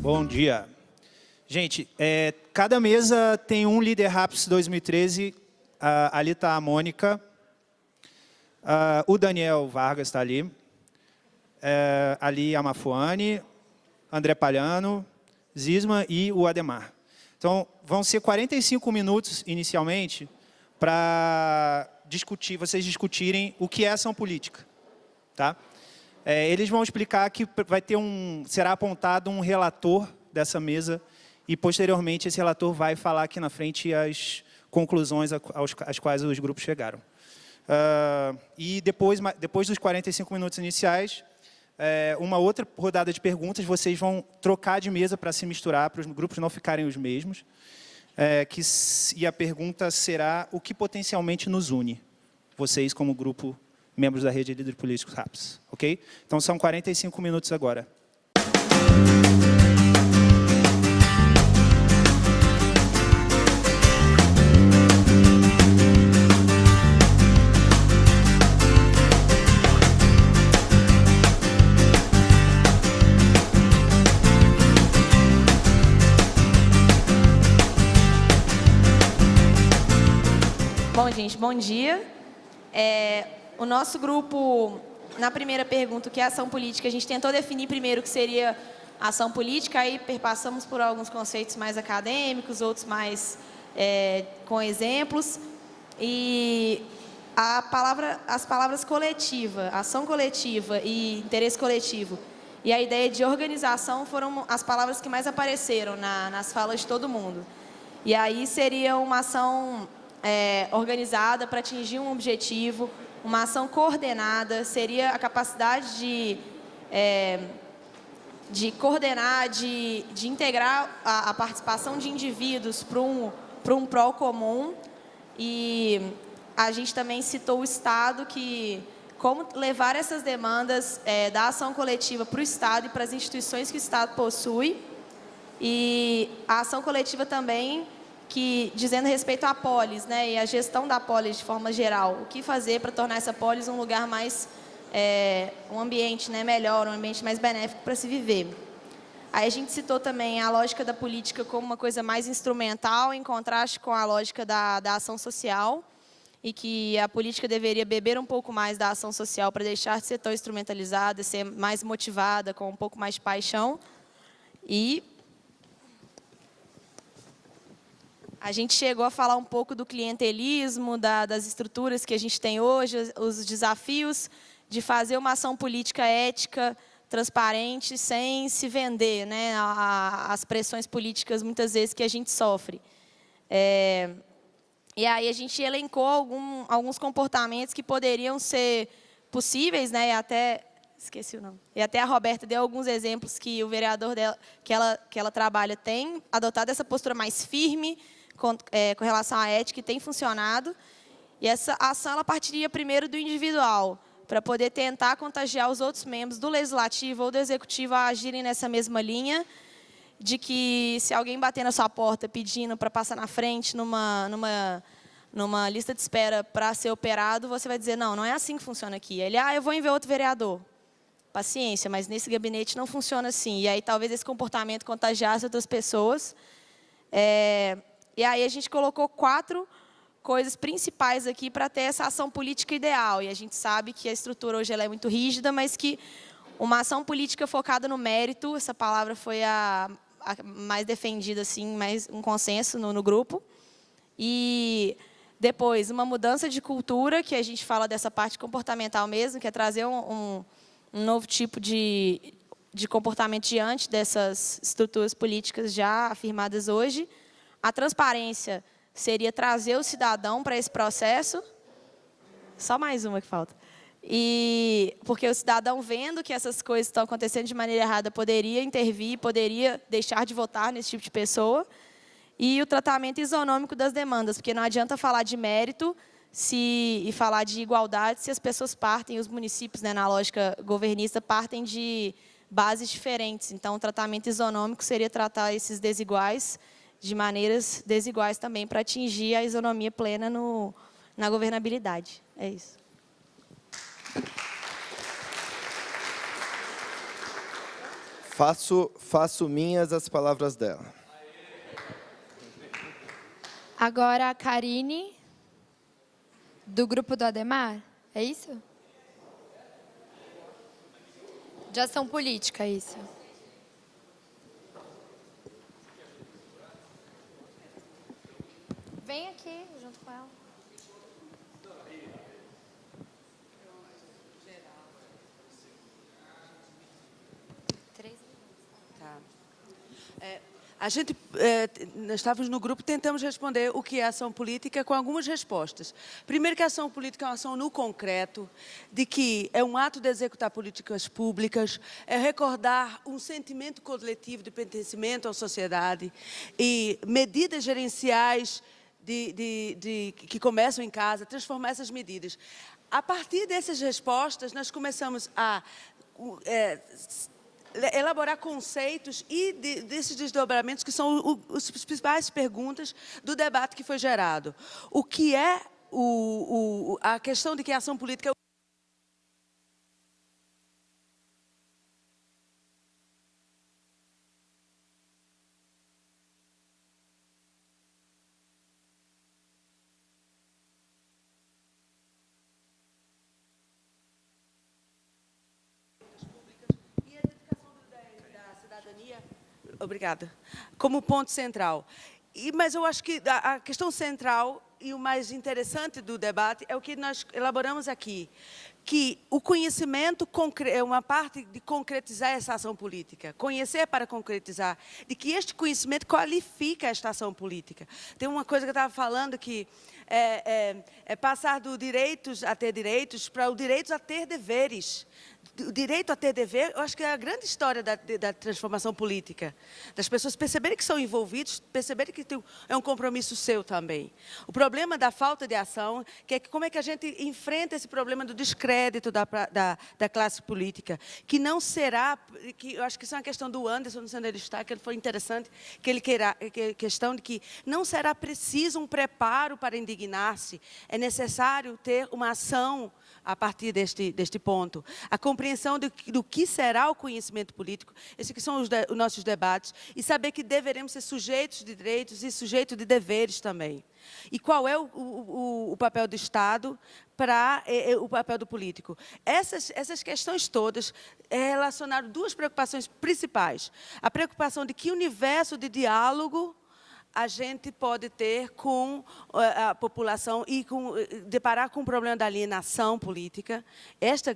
Bom dia. Gente, cada mesa tem um líder RAPS 2013. Ali está a Mônica. O Daniel Vargas está ali. Ali a Mafuane, André Palhano, Zisma e o Ademar. Então, vão ser 45 minutos, inicialmente, para vocês discutirem o que é ação política. Tá? Eles vão explicar que será apontado um relator dessa mesa e, posteriormente, esse relator vai falar aqui na frente as conclusões às quais os grupos chegaram. E depois dos 45 minutos iniciais, uma outra rodada de perguntas, vocês vão trocar de mesa para se misturar, para os grupos não ficarem os mesmos. E a pergunta será: o que potencialmente nos une? Vocês, como grupo, membros da Rede de Líderes Políticos RAPS. Ok? Então, são 45 minutos agora. Bom, gente, bom dia. O nosso grupo, na primeira pergunta, o que é ação política, a gente tentou definir primeiro o que seria ação política, aí perpassamos por alguns conceitos mais acadêmicos, outros mais com exemplos. E as palavras coletiva, ação coletiva e interesse coletivo, e a ideia de organização foram as palavras que mais apareceram nas falas de todo mundo. E aí seria uma ação organizada para atingir um objetivo, uma ação coordenada, seria a capacidade de coordenar, de integrar a participação de indivíduos para um pró comum. E a gente também citou o Estado, como levar essas demandas da ação coletiva para o Estado e para as instituições que o Estado possui. E a ação coletiva também, dizendo respeito à polis, né, e a gestão da polis de forma geral. O que fazer para tornar essa polis um lugar mais, um ambiente, né, melhor, um ambiente mais benéfico para se viver. Aí a gente citou também a lógica da política como uma coisa mais instrumental, em contraste com a lógica da ação social, e que a política deveria beber um pouco mais da ação social para deixar de ser tão instrumentalizada, ser mais motivada, com um pouco mais de paixão. E a gente chegou a falar um pouco do clientelismo, das estruturas que a gente tem hoje, os desafios de fazer uma ação política ética, transparente, sem se vender, né, às pressões políticas, muitas vezes, que a gente sofre. E aí a gente elencou alguns comportamentos que poderiam ser possíveis, né, esqueci o nome. E até a Roberta deu alguns exemplos que o vereador dela, que ela trabalha, tem adotado essa postura mais firme, com relação à ética, que tem funcionado. E essa ação ela partiria primeiro do individual, para poder tentar contagiar os outros membros do Legislativo ou do Executivo a agirem nessa mesma linha, de que se alguém bater na sua porta pedindo para passar na frente numa lista de espera para ser operado, você vai dizer: não é assim que funciona aqui. Ele: eu vou enviar outro vereador. Paciência, mas nesse gabinete não funciona assim. E aí talvez esse comportamento contagiasse outras pessoas. E aí a gente colocou 4 coisas principais aqui para ter essa ação política ideal. E a gente sabe que a estrutura hoje ela é muito rígida, mas que uma ação política focada no mérito, essa palavra foi a mais defendida, assim, mais um consenso no grupo. E depois, uma mudança de cultura, que a gente fala dessa parte comportamental mesmo, que é trazer um novo tipo de comportamento diante dessas estruturas políticas já afirmadas hoje. A transparência seria trazer o cidadão para esse processo. Só mais uma que falta. Porque o cidadão, vendo que essas coisas estão acontecendo de maneira errada, poderia intervir, poderia deixar de votar nesse tipo de pessoa. E o tratamento isonômico das demandas, porque não adianta falar de mérito e falar de igualdade se as pessoas partem, os municípios, né, na lógica governista, partem de bases diferentes. Então, o tratamento isonômico seria tratar esses desiguais de maneiras desiguais também, para atingir a isonomia plena na governabilidade. É isso. Faço minhas as palavras dela. Agora a Karine, do grupo do Ademar, é isso? De ação política, é isso. Vem aqui, junto com ela. Tá. Nós estávamos no grupo, tentamos responder o que é ação política com algumas respostas. Primeiro, que a ação política é uma ação no concreto, de que é um ato de executar políticas públicas, é recordar um sentimento coletivo de pertencimento à sociedade e medidas gerenciais que começam em casa, transformar essas medidas. A partir dessas respostas, nós começamos a elaborar conceitos e desses desdobramentos que são as principais perguntas do debate que foi gerado. O que é a questão de que a ação política Obrigada. Como ponto central. Mas eu acho que a questão central e o mais interessante do debate é o que nós elaboramos aqui, que o conhecimento é uma parte de concretizar essa ação política, conhecer para concretizar, de que este conhecimento qualifica esta ação política. Tem uma coisa que eu estava falando que é passar do direitos a ter direitos para o direito a ter deveres. O direito a ter dever, eu acho que é a grande história da transformação política. Das pessoas perceberem que são envolvidos, perceberem que é um compromisso seu também. O problema da falta de ação, que é como é que a gente enfrenta esse problema do descrédito da classe política, que não será, que eu acho que isso é uma questão do Anderson, no onde ele está, que foi interessante, questão de que não será preciso um preparo para indignar-se, é necessário ter uma ação a partir deste ponto. A compreensão do que será o conhecimento político, esses que são os nossos debates, e saber que deveremos ser sujeitos de direitos e sujeitos de deveres também. E qual é o papel do Estado para o papel do político? Essas questões todas relacionaram duas preocupações principais. A preocupação de que universo de diálogo a gente pode ter com a população e deparar com o problema da alienação política, esta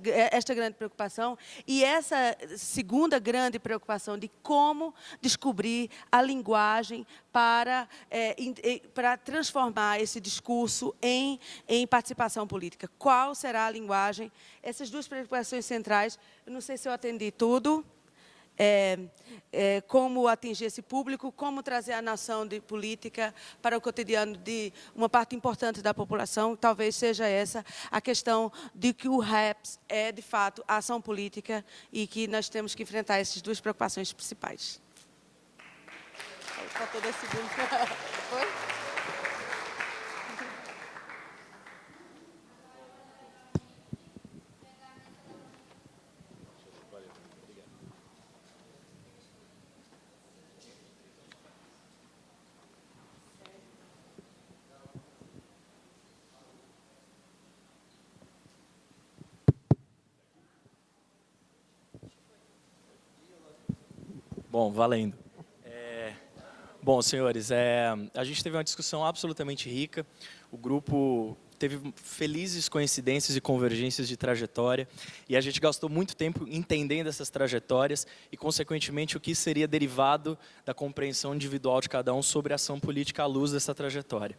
grande preocupação, e essa segunda grande preocupação de como descobrir a linguagem para transformar esse discurso em participação política. Qual será a linguagem? Essas duas preocupações centrais, eu não sei se eu atendi tudo. Como atingir esse público, como trazer a noção de política para o cotidiano de uma parte importante da população, talvez seja essa a questão de que o RAPS é, de fato, a ação política e que nós temos que enfrentar essas duas preocupações principais. Faltou 2 segundos. Foi? Bom, valendo. Bom, senhores, a gente teve uma discussão absolutamente rica. O grupo teve felizes coincidências e convergências de trajetória, e a gente gastou muito tempo entendendo essas trajetórias e, consequentemente, o que seria derivado da compreensão individual de cada um sobre a ação política à luz dessa trajetória.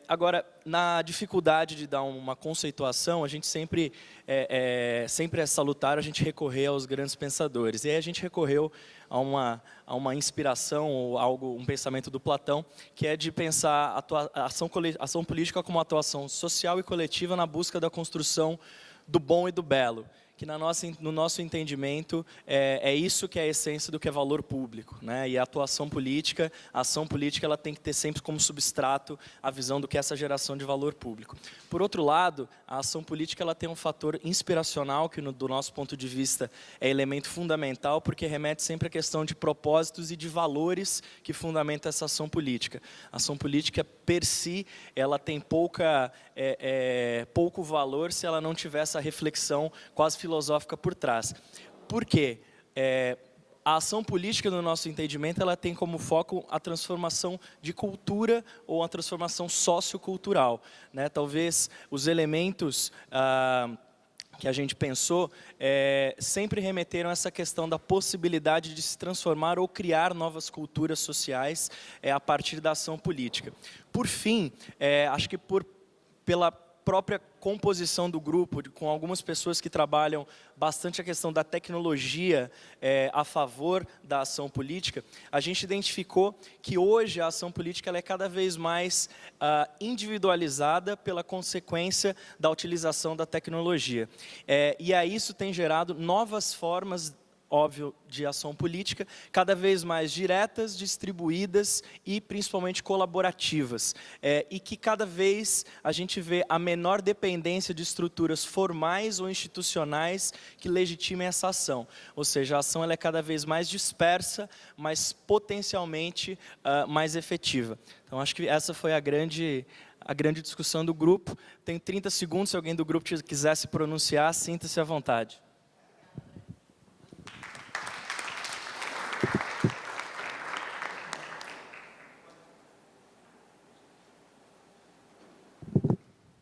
Agora, na dificuldade de dar uma conceituação, a gente sempre é salutar a gente recorrer aos grandes pensadores. E aí a gente recorreu a uma inspiração, ou um pensamento do Platão, que é de pensar a ação política como atuação social e coletiva na busca da construção do bom e do belo, que no nosso entendimento é isso que é a essência do que é valor público, né? E a atuação política, a ação política, ela tem que ter sempre como substrato a visão do que é essa geração de valor público. Por outro lado, a ação política ela tem um fator inspiracional que, do nosso ponto de vista, é elemento fundamental, porque remete sempre à questão de propósitos e de valores que fundamentam essa ação política. A ação política, per si, ela tem pouco valor se ela não tiver essa reflexão quase filosófica por trás. Por quê? A ação política, no nosso entendimento, ela tem como foco a transformação de cultura ou a transformação sociocultural, né? Talvez os elementos que a gente pensou sempre remeteram a essa questão da possibilidade de se transformar ou criar novas culturas sociais a partir da ação política. Por fim, acho que pela própria composição do grupo, com algumas pessoas que trabalham bastante a questão da tecnologia a favor da ação política, a gente identificou que hoje a ação política ela é cada vez mais individualizada pela consequência da utilização da tecnologia. E aí isso tem gerado novas formas, óbvio, de ação política, cada vez mais diretas, distribuídas e principalmente colaborativas. E que cada vez a gente vê a menor dependência de estruturas formais ou institucionais que legitimem essa ação. Ou seja, a ação ela é cada vez mais dispersa, mas potencialmente mais efetiva. Então, acho que essa foi a grande discussão do grupo. Tem 30 segundos, se alguém do grupo quiser se pronunciar, sinta-se à vontade.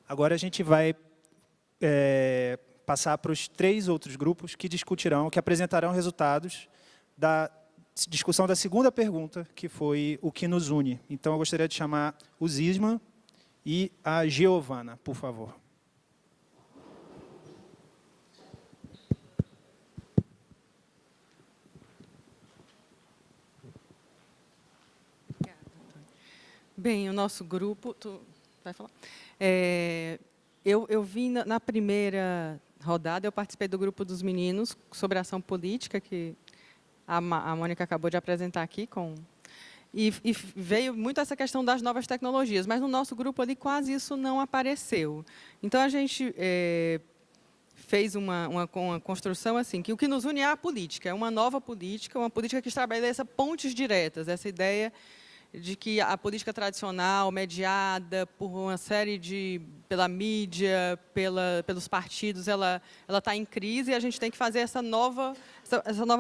Agora a gente vai passar para os 3 outros grupos que discutirão, que apresentarão resultados da discussão da segunda pergunta, que foi o que nos une. Então, eu gostaria de chamar o Zisman e a Giovana, por favor. Bem, o nosso grupo... Tu vai falar? Eu vim na primeira rodada, eu participei do grupo dos meninos sobre ação política, que a Mônica acabou de apresentar aqui, e veio muito essa questão das novas tecnologias, mas no nosso grupo ali quase isso não apareceu. Então, a gente fez uma construção assim, que o que nos une é a política, é uma nova política, uma política que estabeleça pontes diretas, essa ideia de que a política tradicional, mediada por uma série pela mídia, pelos partidos, ela está em crise, e a gente tem que fazer essa nova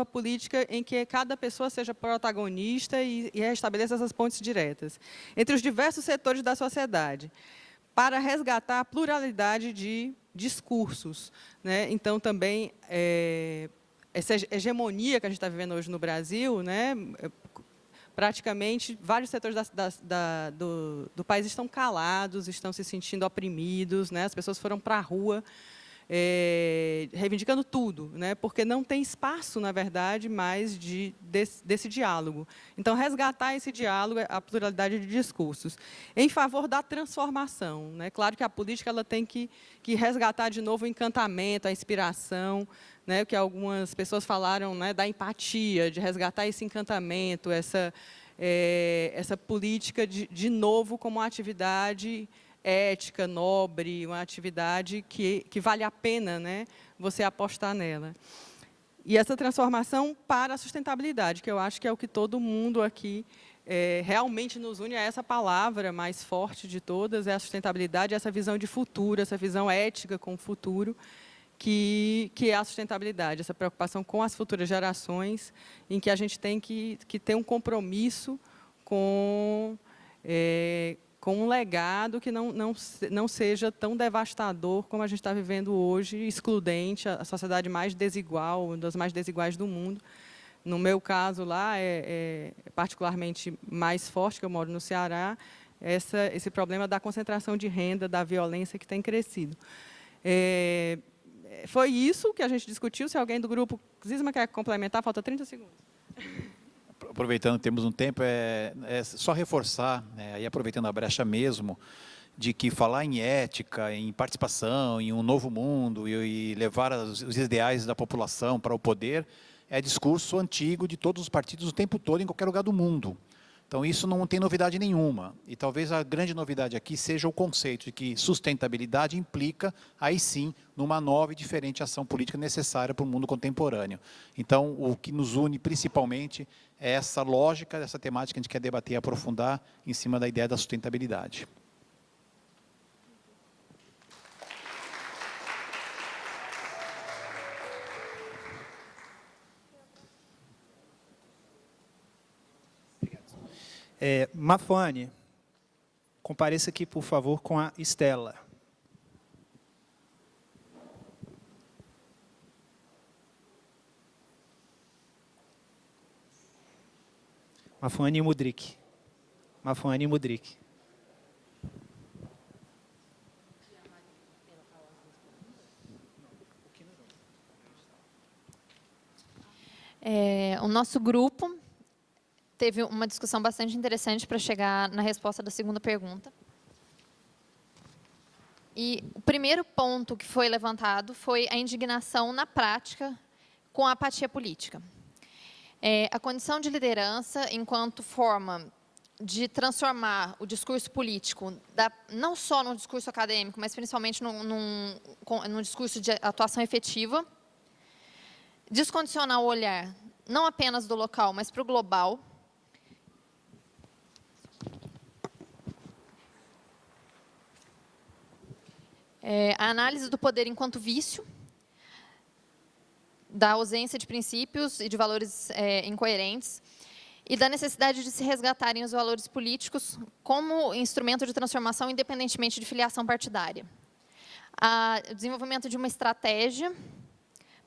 política em que cada pessoa seja protagonista e restabeleça essas pontes diretas entre os diversos setores da sociedade, para resgatar a pluralidade de discursos, né? Então, também, essa hegemonia que a gente está vivendo hoje no Brasil, né? Praticamente, vários setores do país estão calados, estão se sentindo oprimidos, né? As pessoas foram para a rua reivindicando tudo, né? Porque não tem espaço, na verdade, mais desse diálogo. Então, resgatar esse diálogo, a pluralidade de discursos, em favor da transformação, né? Claro que a política ela tem que resgatar de novo o encantamento, a inspiração, né, o que algumas pessoas falaram, né, da empatia, de resgatar esse encantamento, essa política de novo como uma atividade ética, nobre, uma atividade que vale a pena, né, você apostar nela. E essa transformação para a sustentabilidade, que eu acho que é o que todo mundo aqui realmente nos une a essa palavra mais forte de todas, é a sustentabilidade, essa visão de futuro, essa visão ética com o futuro, que é a sustentabilidade, essa preocupação com as futuras gerações, em que a gente tem que ter um compromisso com um legado que não seja tão devastador como a gente está vivendo hoje, excludente, a sociedade mais desigual, uma das mais desiguais do mundo. No meu caso lá, é particularmente mais forte, que eu moro no Ceará, esse problema da concentração de renda, da violência que tem crescido. Foi isso que a gente discutiu. Se alguém do grupo Zisman quer complementar, falta 30 segundos. Aproveitando que temos um tempo, só reforçar, e aproveitando a brecha mesmo, de que falar em ética, em participação, em um novo mundo e levar os ideais da população para o poder é discurso antigo de todos os partidos o tempo todo, em qualquer lugar do mundo. Então, isso não tem novidade nenhuma. E talvez a grande novidade aqui seja o conceito de que sustentabilidade implica, aí sim, numa nova e diferente ação política necessária para o mundo contemporâneo. Então, o que nos une principalmente é essa lógica, essa temática que a gente quer debater e aprofundar em cima da ideia da sustentabilidade. Mafone, compareça aqui, por favor, com a Estela. Mafone Mudrik. Mafone Mudrik. O nosso grupo teve uma discussão bastante interessante para chegar na resposta da segunda pergunta. E o primeiro ponto que foi levantado foi a indignação na prática com a apatia política. A condição de liderança, enquanto forma de transformar o discurso político, não só no discurso acadêmico, mas principalmente num discurso de atuação efetiva, descondicionar o olhar não apenas do local, mas para o global. A análise do poder enquanto vício, da ausência de princípios e de valores incoerentes, e da necessidade de se resgatarem os valores políticos como instrumento de transformação, independentemente de filiação partidária. O desenvolvimento de uma estratégia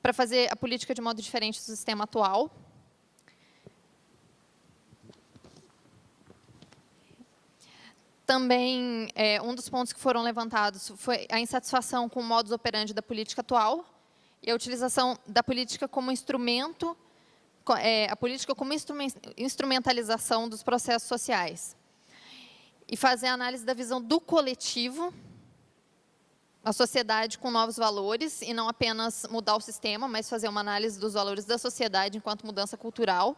para fazer a política de modo diferente do sistema atual. Também, um dos pontos que foram levantados foi a insatisfação com o modus operandi da política atual e a utilização da política como instrumento, a política como instrumentalização dos processos sociais. E fazer a análise da visão do coletivo, a sociedade com novos valores, e não apenas mudar o sistema, mas fazer uma análise dos valores da sociedade enquanto mudança cultural.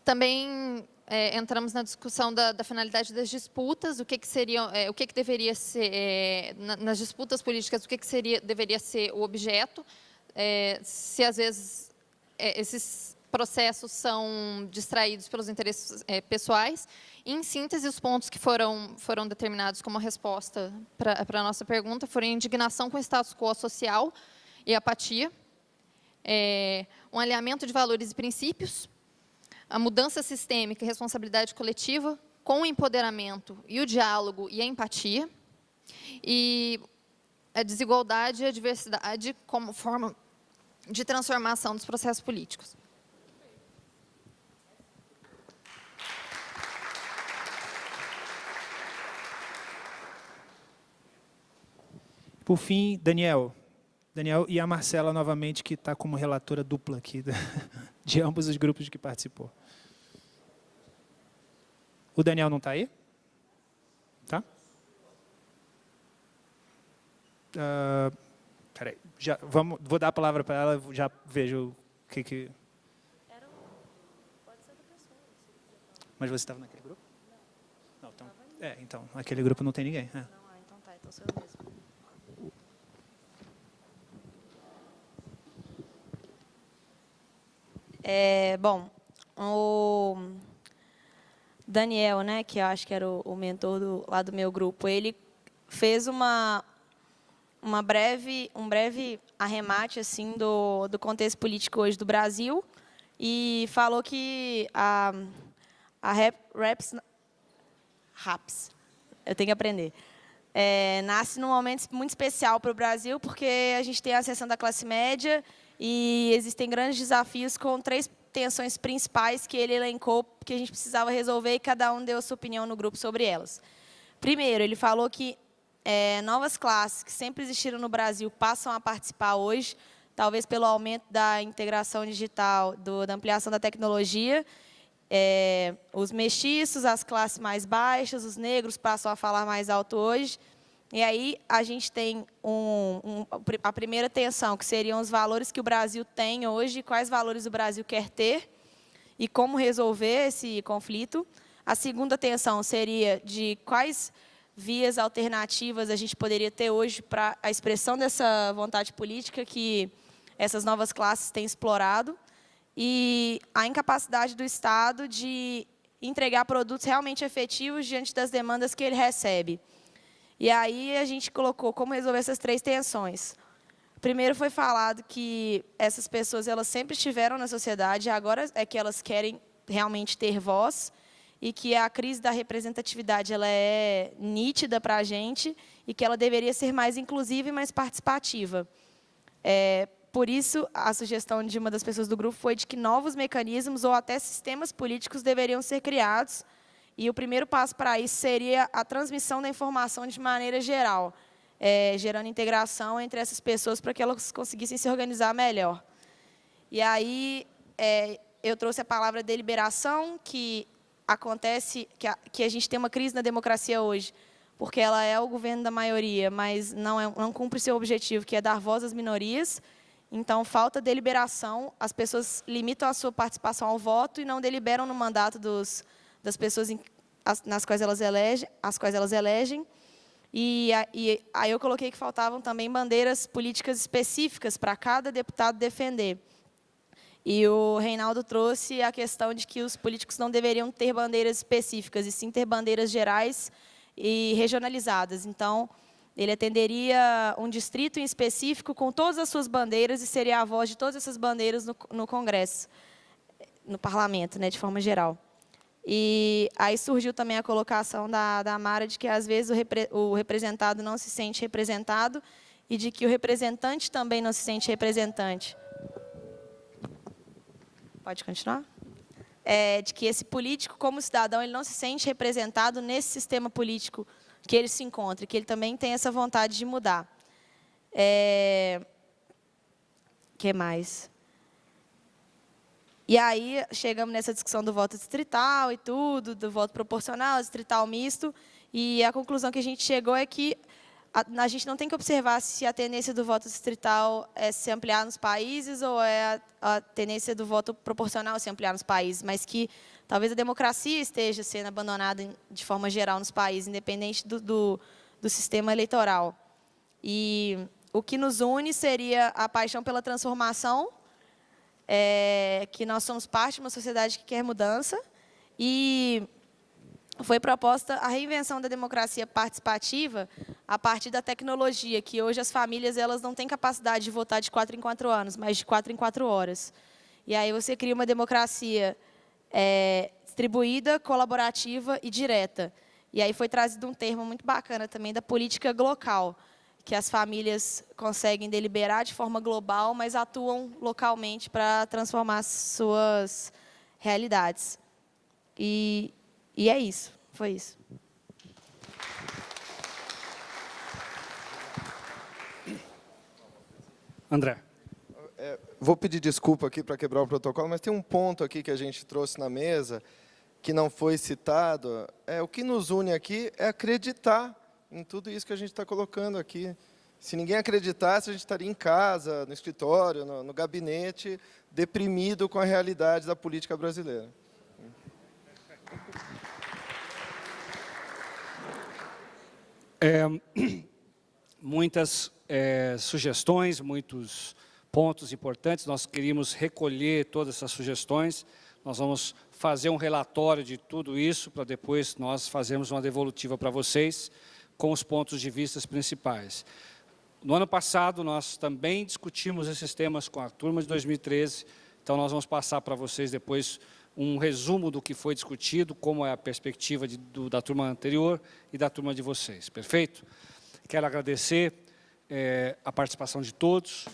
Também entramos na discussão da finalidade das disputas, o que deveria ser, nas disputas políticas, deveria ser o objeto, se às vezes esses processos são distraídos pelos interesses pessoais. E, em síntese, os pontos que foram determinados como resposta para a nossa pergunta foram a indignação com o status quo social e apatia, um alinhamento de valores e princípios, a mudança sistêmica e responsabilidade coletiva, com o empoderamento e o diálogo e a empatia, e a desigualdade e a diversidade como forma de transformação dos processos políticos. Por fim, Daniel e a Marcela, novamente, que está como relatora dupla aqui de ambos os grupos de que participou. O Daniel não está aí? Tá? Peraí, vou dar a palavra para ela, já vejo o que... Pode ser outra pessoa. Mas você estava naquele grupo? Não. Então, naquele grupo não tem ninguém. Não, então tá, então sou eu mesmo. Bom, o Daniel, né, que eu acho que era o mentor lá do meu grupo, ele fez um breve arremate assim do contexto político hoje do Brasil e falou que a RAPS, eu tenho que aprender, nasce num momento muito especial para o Brasil, porque a gente tem a ascensão da classe média e existem grandes desafios com 3 tensões principais que ele elencou que a gente precisava resolver e cada um deu a sua opinião no grupo sobre elas. Primeiro, ele falou que novas classes que sempre existiram no Brasil passam a participar hoje, talvez pelo aumento da integração digital, da ampliação da tecnologia, Os mestiços, as classes mais baixas, os negros passam a falar mais alto hoje. E aí a gente tem a primeira tensão, que seriam os valores que o Brasil tem hoje, quais valores o Brasil quer ter e como resolver esse conflito. A segunda tensão seria de quais vias alternativas a gente poderia ter hoje para a expressão dessa vontade política que essas novas classes têm explorado, e a incapacidade do Estado de entregar produtos realmente efetivos diante das demandas que ele recebe. E aí a gente colocou como resolver essas três tensões. Primeiro foi falado que essas pessoas elas sempre estiveram na sociedade, agora é que elas querem realmente ter voz, e que a crise da representatividade ela é nítida para a gente e que ela deveria ser mais inclusiva e mais participativa. Por isso, a sugestão de uma das pessoas do grupo foi de que novos mecanismos ou até sistemas políticos deveriam ser criados, e o primeiro passo para isso seria a transmissão da informação de maneira geral, gerando integração entre essas pessoas para que elas conseguissem se organizar melhor. E aí, eu trouxe a palavra deliberação, que acontece, que a gente tem uma crise na democracia hoje, porque ela é o governo da maioria, mas não cumpre seu objetivo, que é dar voz às minorias. Então, falta deliberação, as pessoas limitam a sua participação ao voto e não deliberam no mandato das pessoas nas quais elas elegem, E aí eu coloquei que faltavam também bandeiras políticas específicas para cada deputado defender. E o Reinaldo trouxe a questão de que os políticos não deveriam ter bandeiras específicas, e sim ter bandeiras gerais e regionalizadas. Então, ele atenderia um distrito em específico com todas as suas bandeiras e seria a voz de todas essas bandeiras no Congresso, no Parlamento, né, de forma geral. E aí surgiu também a colocação da Mara de que, às vezes, o representado não se sente representado e de que o representante também não se sente representante. Pode continuar? De que esse político, como cidadão, ele não se sente representado nesse sistema político que ele se encontra, que ele também tem essa vontade de mudar. Que mais? E aí chegamos nessa discussão do voto distrital e tudo, do voto proporcional, distrital misto, e a conclusão que a gente chegou é que a gente não tem que observar se a tendência do voto distrital é se ampliar nos países ou é a tendência do voto proporcional se ampliar nos países, mas que talvez a democracia esteja sendo abandonada de forma geral nos países, independente do sistema eleitoral. E o que nos une seria a paixão pela transformação, que nós somos parte de uma sociedade que quer mudança, e foi proposta a reinvenção da democracia participativa a partir da tecnologia, que hoje as famílias elas não têm capacidade de votar de 4 em 4 anos, mas de 4 em 4 horas. E aí você cria uma democracia distribuída, colaborativa e direta. E aí foi trazido um termo muito bacana também da política local, que as famílias conseguem deliberar de forma global, mas atuam localmente para transformar suas realidades. E é isso, foi isso. André. Vou pedir desculpa aqui para quebrar o protocolo, mas tem um ponto aqui que a gente trouxe na mesa, que não foi citado. O que nos une aqui é acreditar em tudo isso que a gente está colocando aqui. Se ninguém acreditasse, a gente estaria em casa, no escritório, no gabinete, deprimido com a realidade da política brasileira. Muitas sugestões, muitos pontos importantes. Nós queríamos recolher todas essas sugestões. Nós vamos fazer um relatório de tudo isso para depois nós fazermos uma devolutiva para vocês com os pontos de vista principais. No ano passado, nós também discutimos esses temas com a turma de 2013, então nós vamos passar para vocês depois um resumo do que foi discutido, como é a perspectiva da turma anterior e da turma de vocês. Perfeito? Quero agradecer a participação de todos.